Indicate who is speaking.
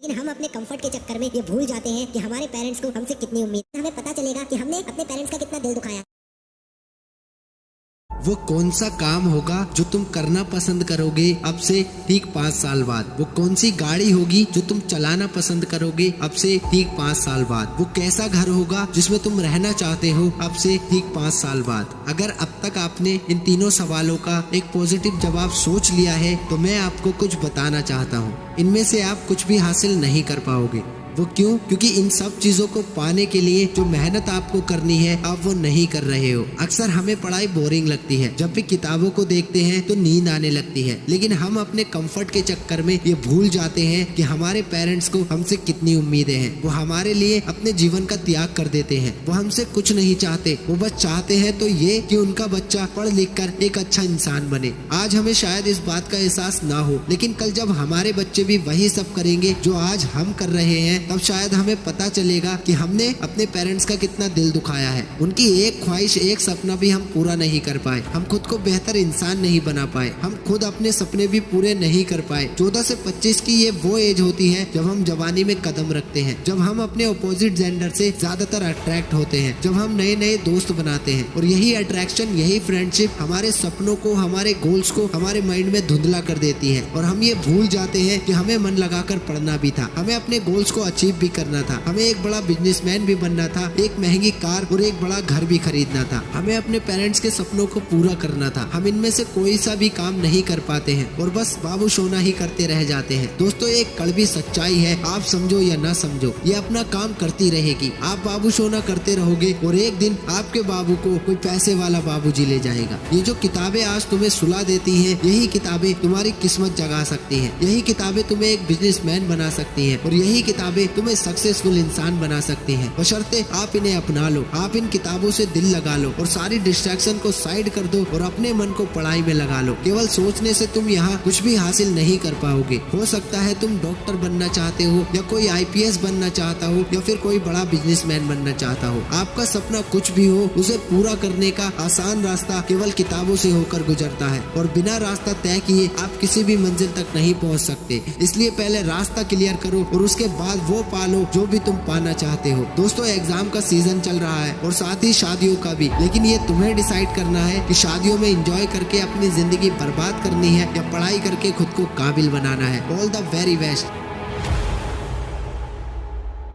Speaker 1: लेकिन हम अपने कंफर्ट के चक्कर में ये भूल जाते हैं कि हमारे पेरेंट्स को हमसे कितनी उम्मीद है। हमें पता चलेगा कि हमने अपने पेरेंट्स का कितना दिल दुखाया।
Speaker 2: वो कौन सा काम होगा जो तुम करना पसंद करोगे अब से ठीक 5 साल बाद? वो कौन सी गाड़ी होगी जो तुम चलाना पसंद करोगे अब से ठीक 5 साल बाद? वो कैसा घर होगा जिसमें तुम रहना चाहते हो अब से ठीक 5 साल बाद? अगर अब तक आपने इन तीनों सवालों का एक पॉजिटिव जवाब सोच लिया है तो मैं आपको कुछ बताना चाहता हूँ। इनमें से आप कुछ भी हासिल नहीं कर पाओगे। वो क्यों? क्योंकि इन सब चीजों को पाने के लिए जो मेहनत आपको करनी है आप वो नहीं कर रहे हो। अक्सर हमें पढ़ाई बोरिंग लगती है, जब भी किताबों को देखते हैं तो नींद आने लगती है, लेकिन हम अपने कंफर्ट के चक्कर में ये भूल जाते हैं कि हमारे पेरेंट्स को हमसे कितनी उम्मीदें हैं। वो हमारे लिए अपने जीवन का त्याग कर देते हैं। वो हमसे कुछ नहीं चाहते, वो बस चाहते हैं तो ये कि उनका बच्चा पढ़ लिख कर एक अच्छा इंसान बने। आज हमें शायद इस बात का एहसास ना हो, लेकिन कल जब हमारे बच्चे भी वही सब करेंगे जो आज हम कर रहे हैं, तब शायद हमें पता चलेगा कि हमने अपने पेरेंट्स का कितना दिल दुखाया है। उनकी एक ख्वाहिश, एक सपना भी हम पूरा नहीं कर पाए। हम खुद को बेहतर इंसान नहीं बना पाए। हम खुद अपने सपने भी पूरे नहीं कर पाए। 14 से 25 की ये वो एज होती है जब हम जवानी में कदम रखते हैं, जब हम अपने अपोजिट जेंडर से ज्यादातर अट्रैक्ट होते हैं, जब हम नए नए दोस्त बनाते हैं, और यही अट्रैक्शन, यही फ्रेंडशिप हमारे सपनों को, हमारे गोल्स को हमारे माइंड में धुंधला कर देती है। और हम ये भूल जाते हैं कि हमें मन लगाकर पढ़ना भी था, हमें अपने गोल्स को अचीव भी करना था, हमें एक बड़ा बिजनेसमैन भी बनना था, एक महंगी कार और एक बड़ा घर भी खरीदना था, हमें अपने पेरेंट्स के सपनों को पूरा करना था। हम इनमें से कोई सा भी काम नहीं कर पाते हैं और बस बाबू सोना ही करते रह जाते हैं। दोस्तों, एक कड़वी सच्चाई है, आप समझो या ना समझो, ये अपना काम करती रहेगी। आप बाबू सोना करते रहोगे और एक दिन आपके बाबू को कोई पैसे वाला बाबूजी ले जाएगा। ये जो किताबें आज तुम्हें सुला देती हैं, यही किताबें तुम्हारी किस्मत जगा सकती हैं। यही किताबें तुम्हें एक बिजनेसमैन बना सकती हैं और यही किताबें तुम्हें सक्सेसफुल इंसान बना सकती हैं, बशर्ते आप इन्हें अपना लो। आप इन किताबों से दिल लगा लो और सारी डिस्ट्रैक्शन को साइड कर दो और अपने मन को पढ़ाई में लगा लो। केवल सोचने से तुम यहाँ कुछ भी हासिल नहीं कर पाओगे। हो सकता है तुम डॉक्टर बनना चाहते हो या कोई IPS बनना चाहता हो या फिर कोई बड़ा बिजनेसमैन बनना चाहता हो। आपका सपना कुछ भी हो, उसे पूरा करने का आसान रास्ता केवल किताबों से होकर गुजरता है और बिना रास्ता तय किए आप किसी भी मंजिल तक नहीं पहुँच सकते। इसलिए पहले रास्ता क्लियर करो और उसके बाद वो पालो जो भी तुम पाना चाहते हो। दोस्तों, एग्जाम का सीजन चल रहा है और साथ ही शादियों का भी, लेकिन ये तुम्हें डिसाइड करना है कि शादियों में एंजॉय करके अपनी जिंदगी बर्बाद करनी है या पढ़ाई करके खुद को काबिल बनाना है। All the very best.